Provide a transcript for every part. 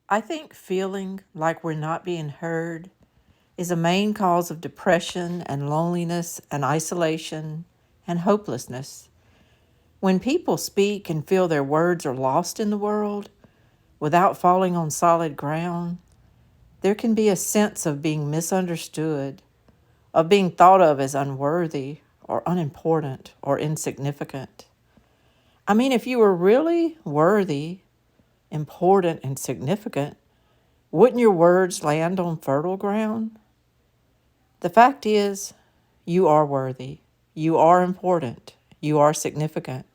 I think feeling like we're not being heard is a main cause of depression and loneliness and isolation and hopelessness. When people speak and feel their words are lost in the world without falling on solid ground, there can be a sense of being misunderstood, of being thought of as unworthy or unimportant or insignificant. I mean, if you were really worthy, important, and significant, wouldn't your words land on fertile ground? The fact is, you are worthy, you are important, you are significant,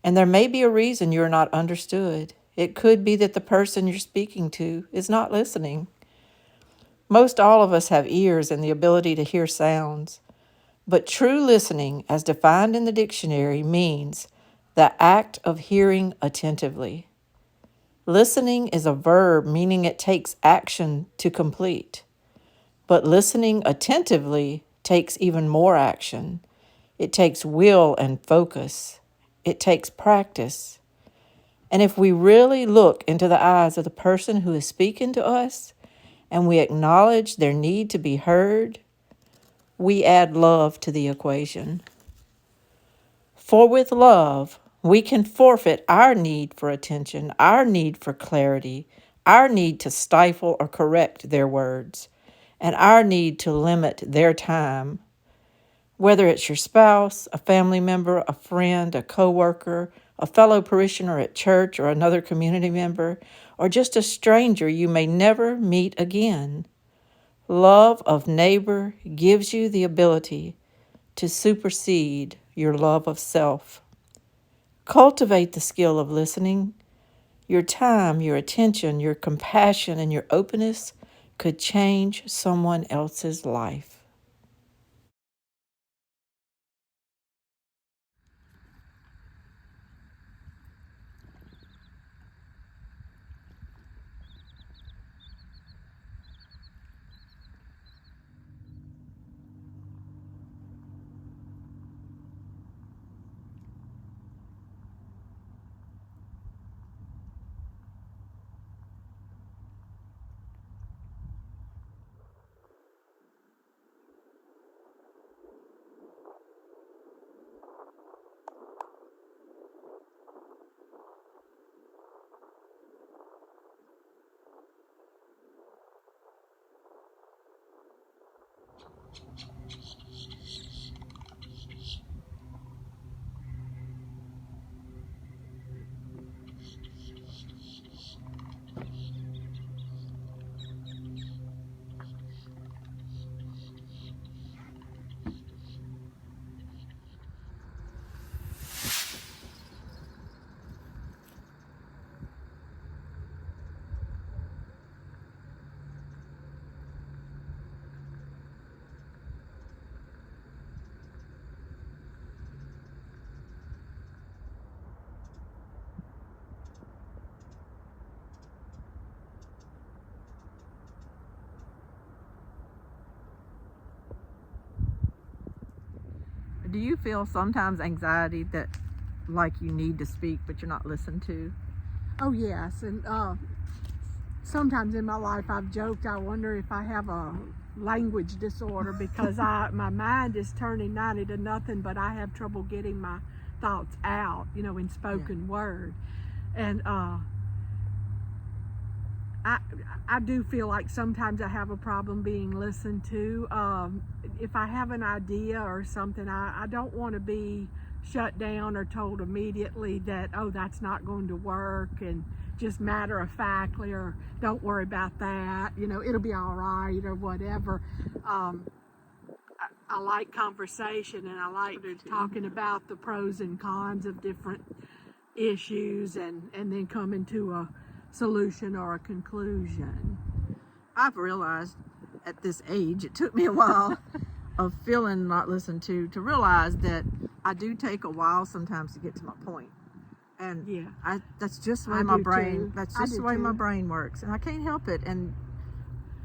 and there may be a reason you're not understood. It could be that the person you're speaking to is not listening. Most all of us have ears and the ability to hear sounds, but true listening, as defined in the dictionary, means the act of hearing attentively. Listening is a verb, meaning it takes action to complete. But listening attentively takes even more action. It takes will and focus. It takes practice. And if we really look into the eyes of the person who is speaking to us and we acknowledge their need to be heard, we add love to the equation. For with love, we can forfeit our need for attention, our need for clarity, our need to stifle or correct their words, and our need to limit their time. Whether it's your spouse, a family member, a friend, a coworker, a fellow parishioner at church or another community member, or just a stranger you may never meet again, love of neighbor gives you the ability to supersede your love of self. Cultivate the skill of listening. Your time, your attention, your compassion, and your openness could change someone else's life. Do you feel sometimes anxiety that like you need to speak but you're not listened to? Oh yes, and sometimes in my life I've joked I wonder if I have a language disorder because my mind is turning 90 to nothing, but I have trouble getting my thoughts out, in spoken word. And I I do feel like sometimes I have a problem being listened to. If I have an idea or something, I don't want to be shut down or told immediately that, oh, that's not going to work, and just matter of factly, or don't worry about that, it'll be all right or whatever. I like conversation, and I like talking about the pros and cons of different issues, and then coming to a solution or a conclusion. I've realized at this age, it took me a while of feeling not listened to realize that I do take a while sometimes to get to my point. And Yeah, that's just the way I my do brain, too. that's I just do the way my too. brain works. And I can't help it. And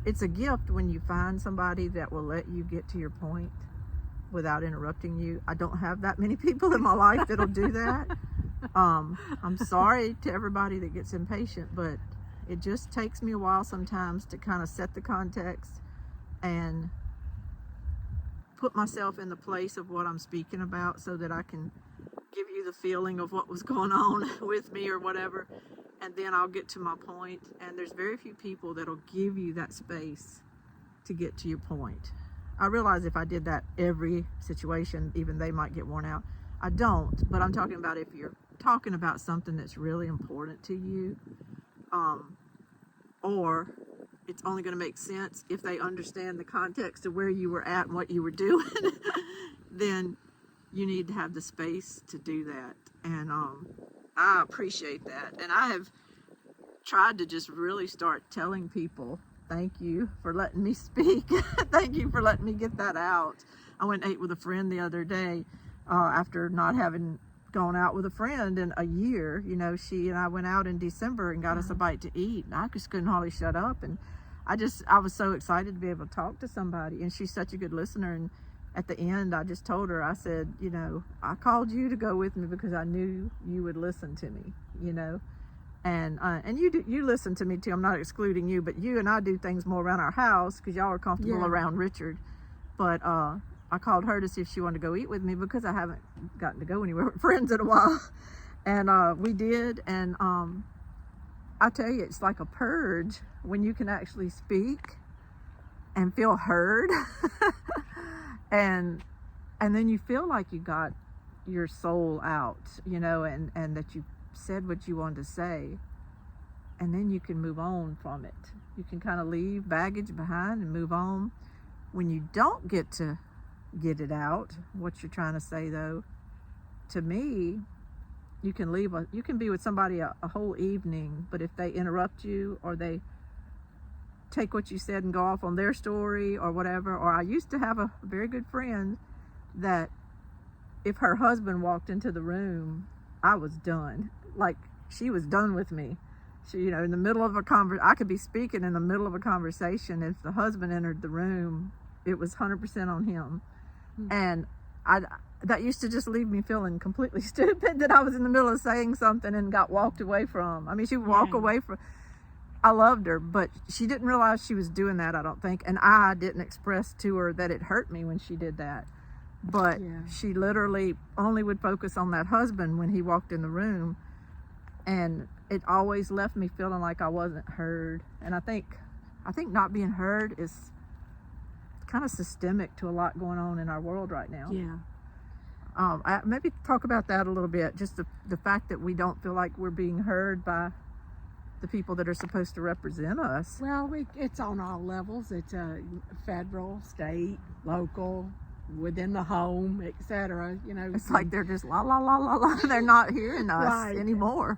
it's a gift when you find somebody that will let you get to your point without interrupting you. I don't have that many people in my life that'll do that. I'm sorry to everybody that gets impatient, but it just takes me a while sometimes to kind of set the context and put myself in the place of what I'm speaking about so that I can give you the feeling of what was going on with me or whatever, and then I'll get to my point. And there's very few people that'll give you that space to get to your point. I realize if I did that every situation, even they might get worn out. I don't, but I'm talking about if you're talking about something that's really important to you, or it's only going to make sense if they understand the context of where you were at and what you were doing, then you need to have the space to do that. And I appreciate that. And I have tried to just really start telling people, thank you for letting me speak. Thank you for letting me get that out. I went and ate with a friend the other day after not having gone out with a friend in a year. You know, she and I went out in December and got us a bite to eat, and I just couldn't hardly shut up. And I was so excited to be able to talk to somebody, and she's such a good listener. And at the end, I just told her, I said, you know, I called you to go with me because I knew you would listen to me, you know. And you listen to me too. I'm not excluding you, but you and I do things more around our house because y'all are comfortable around Richard. But I called her to see if she wanted to go eat with me because I haven't gotten to go anywhere with friends in a while. And we did. And I tell you, it's like a purge when you can actually speak and feel heard. and then you feel like you got your soul out, you know, and that you said what you wanted to say, and then you can move on from it. You can kind of leave baggage behind and move on. When you don't get to get it out, what you're trying to say, though, to me, you can be with somebody a whole evening, but if they interrupt you or they take what you said and go off on their story or whatever. Or I used to have a very good friend that if her husband walked into the room, I was done. Like, she was done with me. She, you know, in the middle of I could be speaking in the middle of a conversation. If the husband entered the room, it was 100% on him. Mm-hmm. And that used to just leave me feeling completely stupid that I was in the middle of saying something and got walked away from. I mean, she would walk away from. I loved her, but she didn't realize she was doing that, I don't think. And I didn't express to her that it hurt me when she did that. But she literally only would focus on that husband when he walked in the room. And it always left me feeling like I wasn't heard. And I think not being heard is kind of systemic to a lot going on in our world right now. Yeah. Maybe talk about that a little bit. Just the fact that we don't feel like we're being heard by the people that are supposed to represent us. Well, it's on all levels. It's federal, state, local, within the home, etc. You know, it's like they're just la la la la la. They're not hearing us anymore.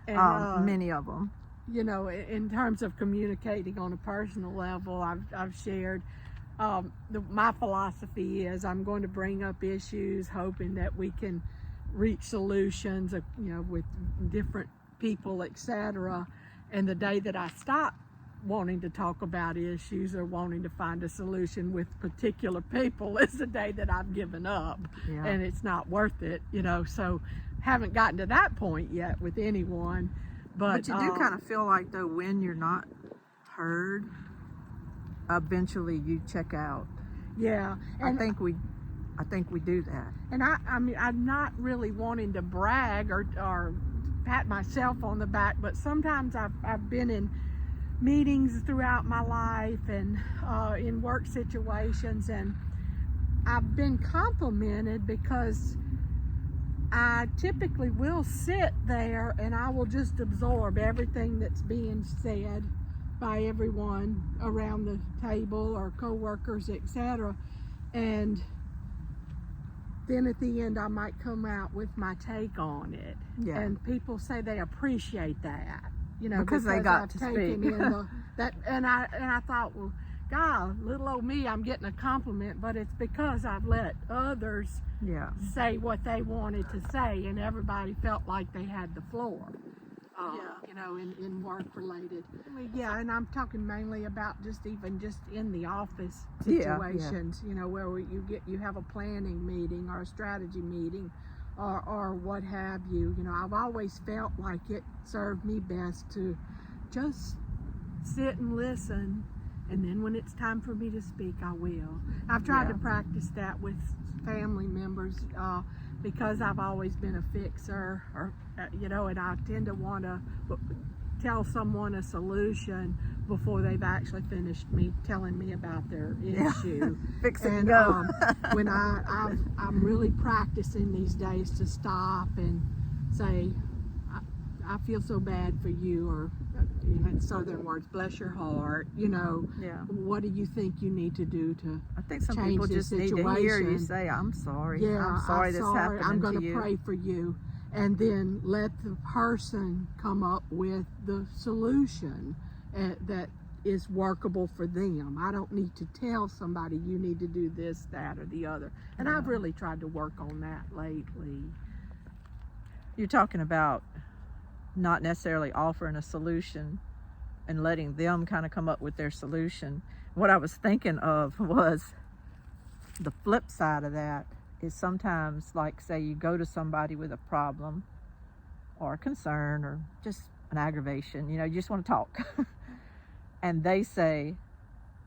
And, many of them. You know, in terms of communicating on a personal level, I've shared. My philosophy is I'm going to bring up issues, hoping that we can reach solutions. You know, with different people, etc. And the day that I stop wanting to talk about issues or wanting to find a solution with particular people is the day that I've given up. And it's not worth it, you know. So haven't gotten to that point yet with anyone. But you do kind of feel like, though, when you're not heard, eventually you check out. Yeah. And I think we do that. And I mean, I'm not really wanting to brag or pat myself on the back, but sometimes I've been in meetings throughout my life and in work situations, and I've been complimented because I typically will sit there and I will just absorb everything that's being said by everyone around the table or coworkers, etc. And then at the end I might come out with my take on it. Yeah. And people say they appreciate that, you know, because they got to speak. And I thought, well, God, little old me, I'm getting a compliment, but it's because I've let others say what they wanted to say, and everybody felt like they had the floor. You know, in work related. Yeah, and I'm talking mainly about just in the office situations, you know, where you have a planning meeting or a strategy meeting or what have you. You know, I've always felt like it served me best to just sit and listen, and then when it's time for me to speak, I will. I've tried to practice that with family members because I've always been a fixer, or and I tend to want to tell someone a solution before they've actually finished me telling me about their issue. Fix it and and go. When I'm really practicing these days to stop and say, I feel so bad for you, or in Southern words, bless your heart. What do you think you need to do to I think some change people this just need to hear you situation? say, I'm sorry. Yeah, I'm sorry this happened I'm to going to you. pray for you, and then let the person come up with the solution that is workable for them. I don't need to tell somebody you need to do this, that, or the other. And I've really tried to work on that lately. You're talking about not necessarily offering a solution and letting them kind of come up with their solution. What I was thinking of was the flip side of that is sometimes, like, say you go to somebody with a problem or a concern or just an aggravation, you just want to talk. And they say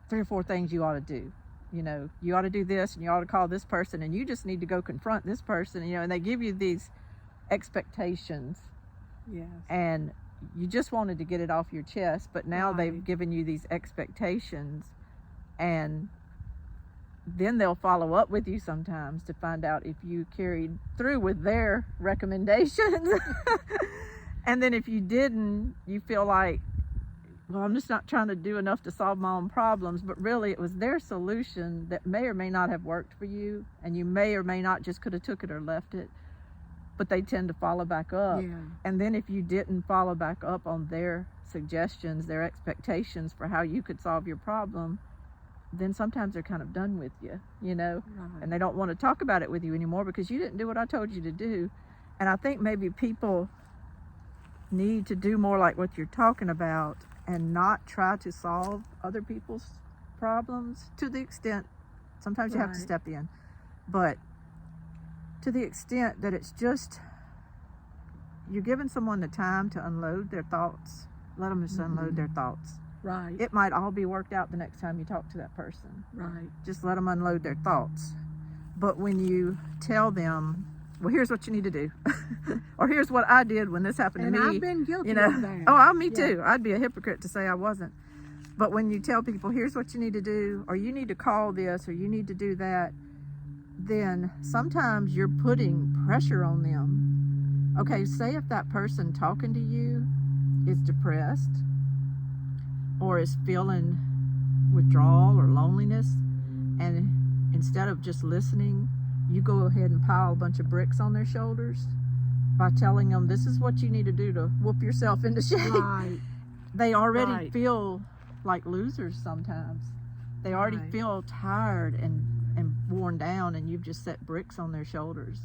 3 or 4 things you ought to do. You ought to do this, and you ought to call this person, and you just need to go confront this person, and they give you these expectations. Yes. And you just wanted to get it off your chest, but now Right. they've given you these expectations, and then they'll follow up with you sometimes to find out if you carried through with their recommendations. And then if you didn't, you feel like, well, I'm just not trying to do enough to solve my own problems, but really it was their solution that may or may not have worked for you, and you may or may not just could have took it or left it, but they tend to follow back up. Yeah. And then if you didn't follow back up on their suggestions, their expectations for how you could solve your problem, then sometimes they're kind of done with you, Right. and they don't want to talk about it with you anymore because you didn't do what I told you to do. And I think maybe people need to do more like what you're talking about and not try to solve other people's problems, to the extent sometimes you have to Right. step in, but to the extent that it's just you're giving someone the time to unload their thoughts. Let them just unload their thoughts. Right. It might all be worked out the next time you talk to that person. Right. Just let them unload their thoughts. But when you tell them, well, here's what you need to do, or here's what I did when this happened And to me. I've been guilty you know, of that. oh, me Yeah. too. I'd be a hypocrite to say I wasn't. But when you tell people, here's what you need to do, or you need to call this, or you need to do that, then sometimes you're putting pressure on them. Okay, say if that person talking to you is depressed or is feeling withdrawal or loneliness, and instead of just listening, you go ahead and pile a bunch of bricks on their shoulders by telling them this is what you need to do to whoop yourself into shape. Right. They already Right. feel like losers sometimes. They already Right. feel tired and worn down, and you've just set bricks on their shoulders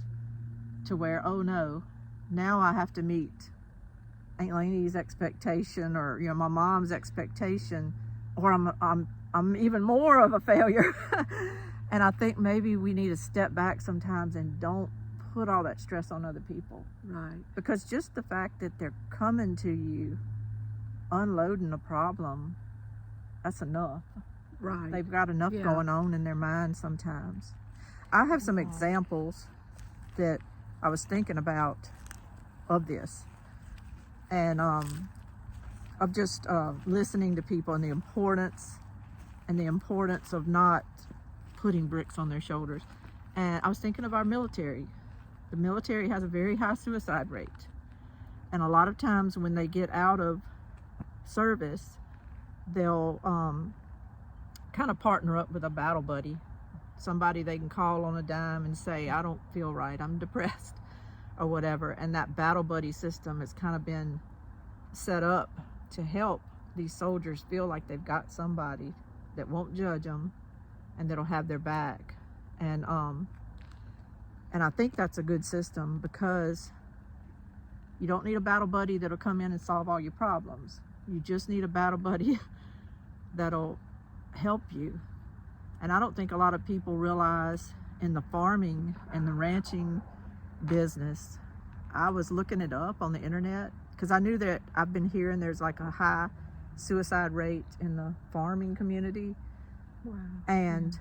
to where, oh no, now I have to meet Aunt Lainey's expectation, or my mom's expectation, or I'm even more of a failure. And I think maybe we need to step back sometimes and don't put all that stress on other people, Right. because just the fact that they're coming to you unloading a problem, that's enough. Right. They've got enough Yeah. going on in their mind sometimes. I have some examples that I was thinking about of this, and of just listening to people, and the importance of not putting bricks on their shoulders. And I was thinking of our military. The military has a very high suicide rate, and a lot of times when they get out of service, they'll kind of partner up with a battle buddy, somebody they can call on a dime and say, I don't feel right, I'm depressed, or whatever. And that battle buddy system has kind of been set up to help these soldiers feel like they've got somebody that won't judge them and that'll have their back. And I think that's a good system, because you don't need a battle buddy that'll come in and solve all your problems. You just need a battle buddy that'll help you. And I don't think a lot of people realize, in the farming and the ranching business, I was looking it up on the internet, because I knew that I've been hearing there's like a high suicide rate in the farming community, Wow. and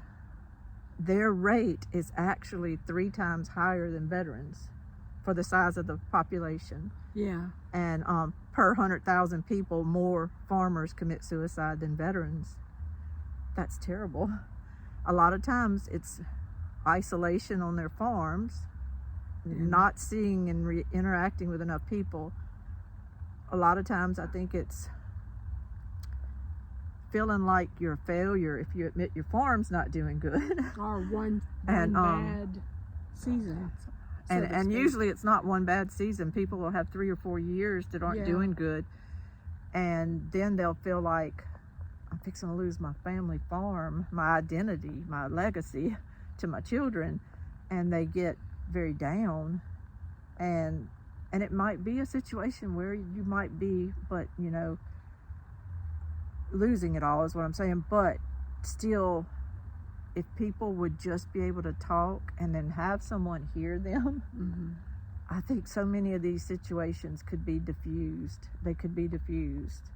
their rate is actually 3 times higher than veterans for the size of the population. Yeah. And per 100,000 people, more farmers commit suicide than veterans. That's terrible. A lot of times it's isolation on their farms, not seeing and interacting with enough people. A lot of times I think it's feeling like you're a failure if you admit your farm's not doing good. Or one And, bad season. so to And speak. usually it's not one bad season. People will have 3 or 4 years that aren't Yeah. doing good, and then they'll feel like, I'm fixing to lose my family farm, my identity, my legacy to my children, and they get very down. And it might be a situation where you might be, but you know, losing it all is what I'm saying. But still, if people would just be able to talk and then have someone hear them, Mhm. I think so many of these situations could be diffused. They could be diffused.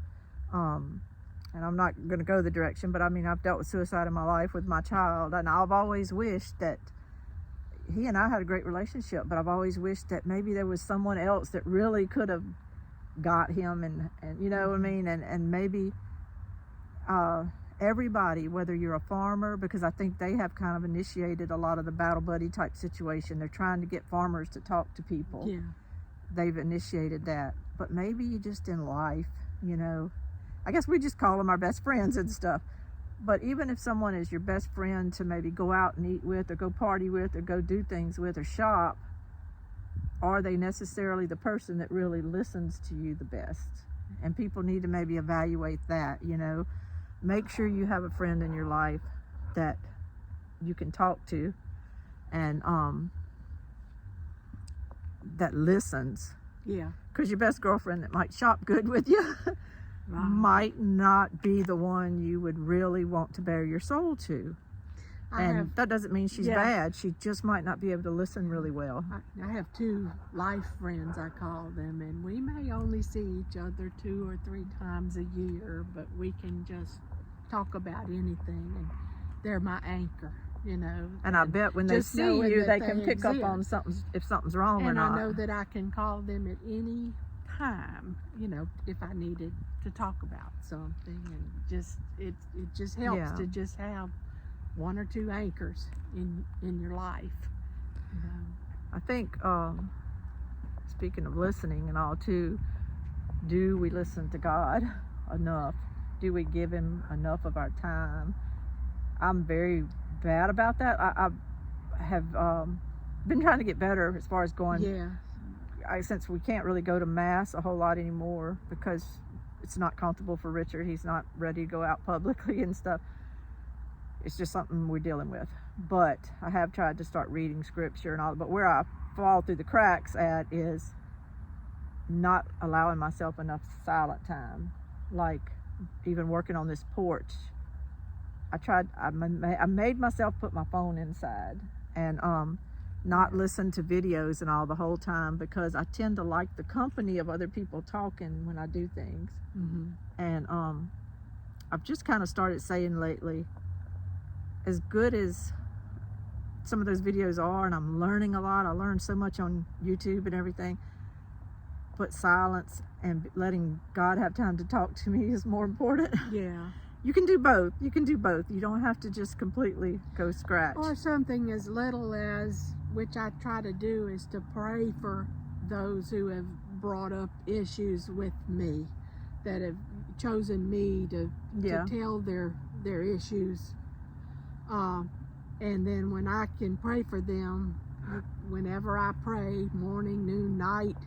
And I'm not going to go the direction, but I mean, I've dealt with suicide in my life with my child, and I've always wished that he and I had a great relationship, but I've always wished that maybe there was someone else that really could have got him, and you know what I mean, and maybe everybody, whether you're a farmer, because I think they have kind of initiated a lot of the battle buddy type situation. They're trying to get farmers to talk to people. Yeah. They've initiated that. But maybe just in life, you know, I guess we just call them our best friends and stuff. But even if someone is your best friend to maybe go out and eat with, or go party with, or go do things with, or shop, are they necessarily the person that really listens to you the best? And people need to maybe evaluate that, you know. Make sure you have a friend in your life that you can talk to, and that listens. Yeah. Because your best girlfriend that might shop good with you Right. might not be the one you would really want to bare your soul to. I And have that doesn't mean she's Yeah. bad. She just might not be able to listen really well. I have 2 life friends, I call them, and we may only see each other 2 or 3 times a year, but we can just talk about anything, and they're my anchor, you know. And I bet when they just see knowing you, that they can they pick up on exist. something, if something's wrong or And not. I know that I can call them at any time, you know, if I needed to talk about something, and just it just helps Yeah. to just have 1 or 2 anchors in your life, you know. I think, speaking of listening and all too, do we listen to God enough? Do we give him enough of our time? I'm very bad about that. I have been trying to get better as far as going. Yeah. Since we can't really go to mass a whole lot anymore because it's not comfortable for Richard. He's not ready to go out publicly and stuff. It's just something we're dealing with. But I have tried to start reading scripture and all. But where I fall through the cracks at is not allowing myself enough silent time. Like even working on this porch, I made myself put my phone inside and not listen to videos and all the whole time, because I tend to like the company of other people talking when I do things. Mm-hmm. And I've just kind of started saying lately, as good as some of those videos are, and I'm learning a lot, I learned so much on YouTube and everything, but silence and letting God have time to talk to me is more important. Yeah. You can do both. You can do both. You don't have to just completely go scratch. Or something as little as, which I try to do, is to pray for those who have brought up issues with me, that have chosen me to tell their issues. And then when I can pray for them, whenever I pray, morning, noon, night,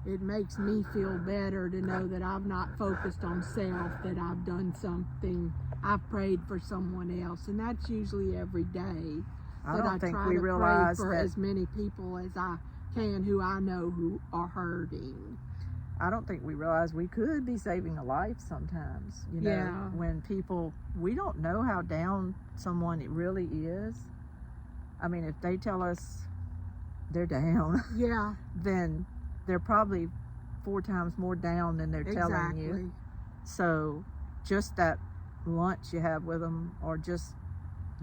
it makes me feel better to know that I've not focused on self, that I've done something, I've prayed for someone else, and that's usually every day. I That don't think try we to realize pray for that. as many people as I can who I know who are hurting. I don't think we realize we could be saving a life sometimes. You know, Yeah. when people, we don't know how down someone really is. I mean, if they tell us they're down, Yeah. then they're probably 4 times more down than they're telling you. Exactly. So just that lunch you have with them, or just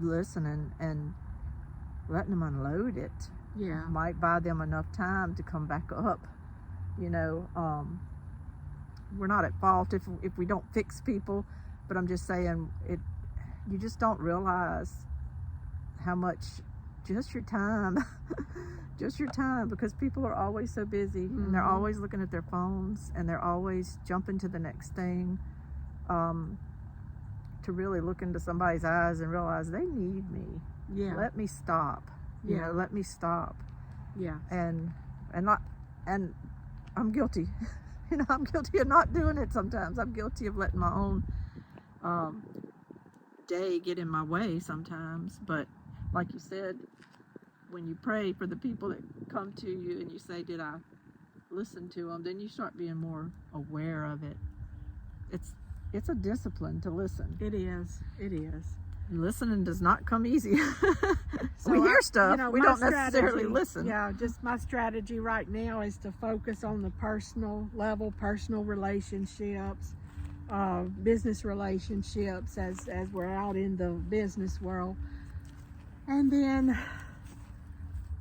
listening and letting them unload it, Yeah. might buy them enough time to come back up. You know, we're not at fault if we don't fix people, but I'm just saying you just don't realize how much just your time just your time, because people are always so busy, and they're always looking at their phones, and they're always jumping to the next thing, to really look into somebody's eyes and realize they need me. Yeah. Let me stop. You know, let me stop. Yeah. And I'm guilty. You know, I'm guilty of not doing it sometimes. I'm guilty of letting my own day get in my way sometimes. But like you said, when you pray for the people that come to you and you say, did I listen to them, then you start being more aware of it. It's a discipline to listen. It is. It is. Listening does not come easy. So we hear I- stuff, you know, we my don't necessarily strategy- listen. Yeah, just my strategy right now is to focus on the personal level, personal relationships, business relationships as we're out in the business world. And then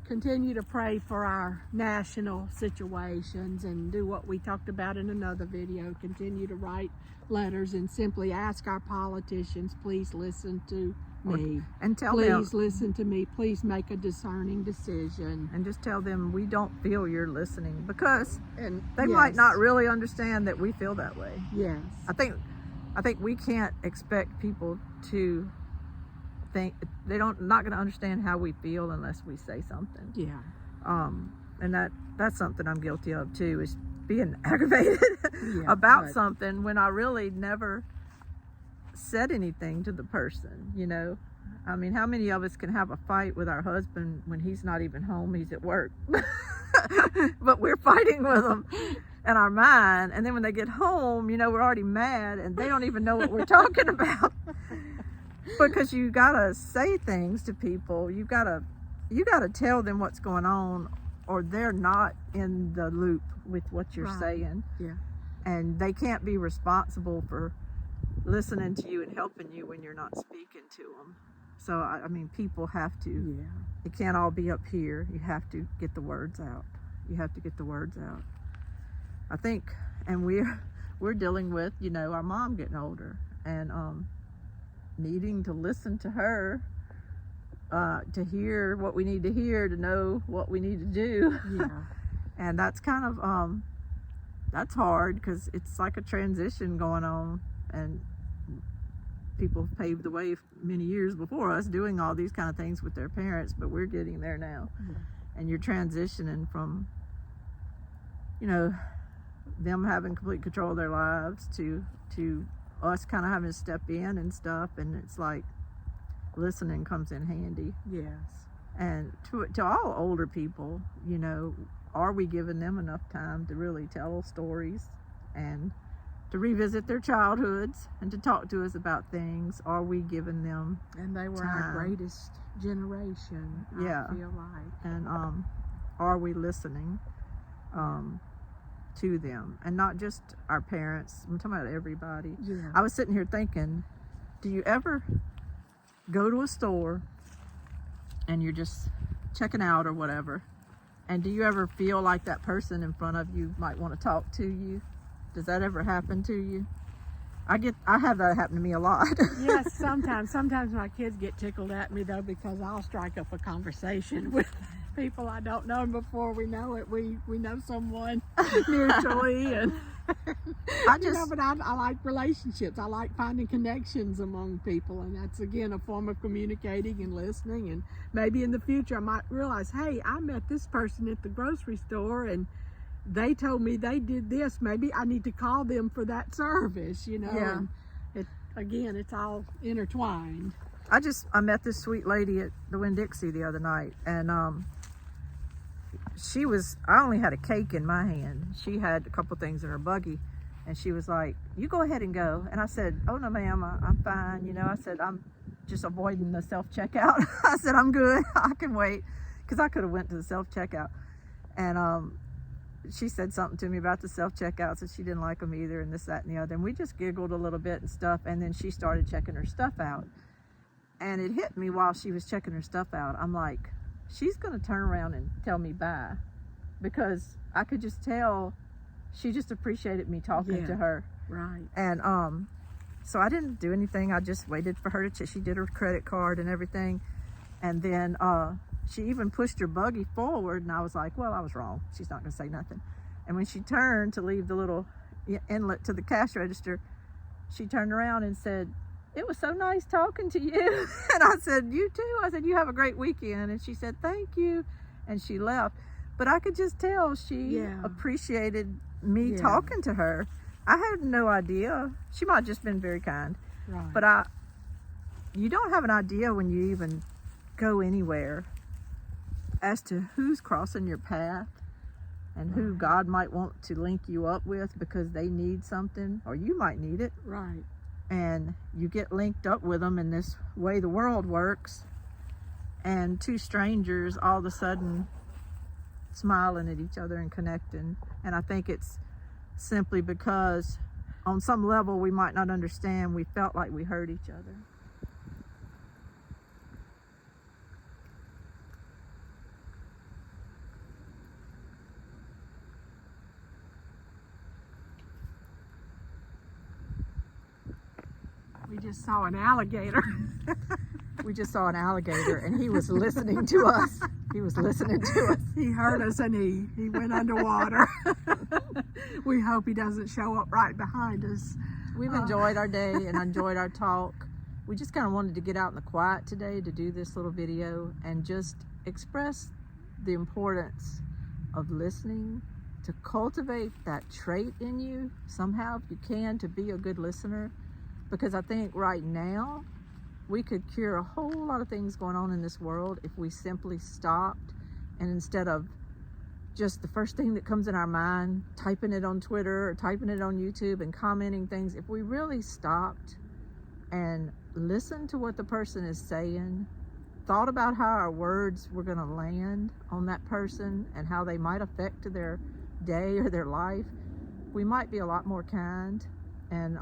continue to pray for our national situations and do what we talked about in another video. Continue to write letters and simply ask our politicians, please listen to me. And tell them, Please listen to me. Please make a discerning decision. and just tell them we don't feel you're listening, because And they might not really understand that we feel that way. Yes. I think we can't expect people to think they not going to understand how we feel unless we say something. Yeah. And that's something I'm guilty of too, is being aggravated Yeah, about but- something when I really never said anything to the person. You know, I mean, how many of us can have a fight with our husband when he's not even home, he's at work, but we're fighting with him in our mind, and then when they get home, you know, we're already mad and they don't even know what we're talking about. Because you gotta say things to people, you gotta tell them what's going on, or they're not in the loop with what you're Right. saying. Yeah. And they can't be responsible for listening to you and helping you when you're not speaking to them. So I mean, people have to. Yeah. It can't all be up here. You have to get the words out. You have to get the words out. I think, and we're dealing with, you know, our mom getting older, and needing to listen to her, to hear what we need to hear, to know what we need to do. Yeah. And that's kind of that's hard, because it's like a transition going on, and people paved the way many years before us doing all these kind of things with their parents, but we're getting there now. Yeah. And you're transitioning from, you know, them having complete control of their lives to us kind of having to step in and stuff, and it's like listening comes in handy. Yes. And to all older people, you know, are we giving them enough time to really tell stories and to revisit their childhoods and to talk to us about things? Are we giving them, And they were Time. our greatest generation, Yeah. I feel like. and are we listening to them, and not just our parents? I'm talking about everybody. Yeah. I was sitting here thinking, do you ever go to a store and you're just checking out or whatever, and do you ever feel like that person in front of you might want to talk to you? Does that ever happen to you? I have that happen to me a lot. Yes, sometimes my kids get tickled at me though, because I'll strike up a conversation with people I don't know, and before we know it, we know someone mutually, and but I like relationships. I like finding connections among people, and that's again a form of communicating and listening. And maybe in the future I might realize, hey, I met this person at the grocery store and they told me they did this. Maybe I need to call them for that service, you know. Yeah. And it's all intertwined. I met this sweet lady at the Winn-Dixie the other night, and I only had a cake in my hand. She had a couple things in her buggy, and she was like, you go ahead and go. And I said, oh no ma'am, I'm fine. You know, I said, I'm just avoiding the self-checkout. I said, I'm good, I can wait, because I could have went to the self-checkout. And she said something to me about the self-checkouts, and she didn't like them either, and this, that, and the other. And we just giggled a little bit and stuff, and then she started checking her stuff out. And it hit me while she was checking her stuff out. I'm like, she's going to turn around and tell me bye, because I could just tell she just appreciated me talking Yeah. to her. Right. And so I didn't do anything. I just waited for her to she did her credit card and everything. And then she even pushed her buggy forward, and I was like, well, I was wrong. She's not going to say nothing. And when she turned to leave the little inlet to the cash register, she turned around and said, it was so nice talking to you. And I said, you too. I said, you have a great weekend. And she said, thank you. And she left. But I could just tell she Yeah. appreciated me Yeah. talking to her. I had no idea. She might have just been very kind. Right. But you don't have an idea when you even go anywhere as to who's crossing your path and who Right. God might want to link you up with because they need something, or you might need it. Right. And you get linked up with them in this way the world works, and two strangers all of a sudden smiling at each other and connecting. And I think it's simply because on some level we might not understand, we felt like we heard each other. We just saw an alligator. We just saw an alligator, and he was listening to us. He was listening to us. He heard us and he went underwater. We hope he doesn't show up right behind us. We've enjoyed our day and enjoyed our talk. We just kind of wanted to get out in the quiet today to do this little video and just express the importance of listening, to cultivate that trait in you somehow, if you can, to be a good listener. Because I think right now we could cure a whole lot of things going on in this world if we simply stopped, and instead of just the first thing that comes in our mind, typing it on Twitter or typing it on YouTube and commenting things, if we really stopped and listened to what the person is saying, thought about how our words were going to land on that person and how they might affect their day or their life, we might be a lot more kind. And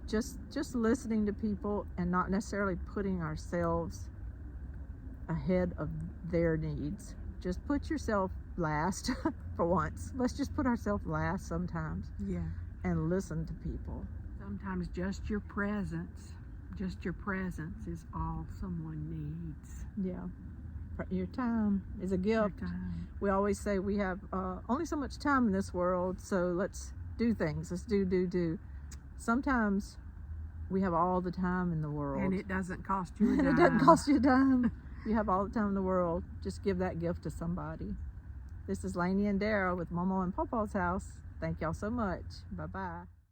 just listening to people and not necessarily putting ourselves ahead of their needs. Just put yourself last for once. Let's just put ourselves last sometimes Yeah. and listen to people. Sometimes just your presence is all someone needs. Yeah. Your time is a Your gift. time. We always say we have only so much time in this world, so let's do things. Let's do. Sometimes we have all the time in the world. And it doesn't cost you a And dime. it doesn't cost you a dime. You have all the time in the world. Just give that gift to somebody. This is Lainey and Dara with Momo and Popo's house. Thank y'all so much. Bye-bye.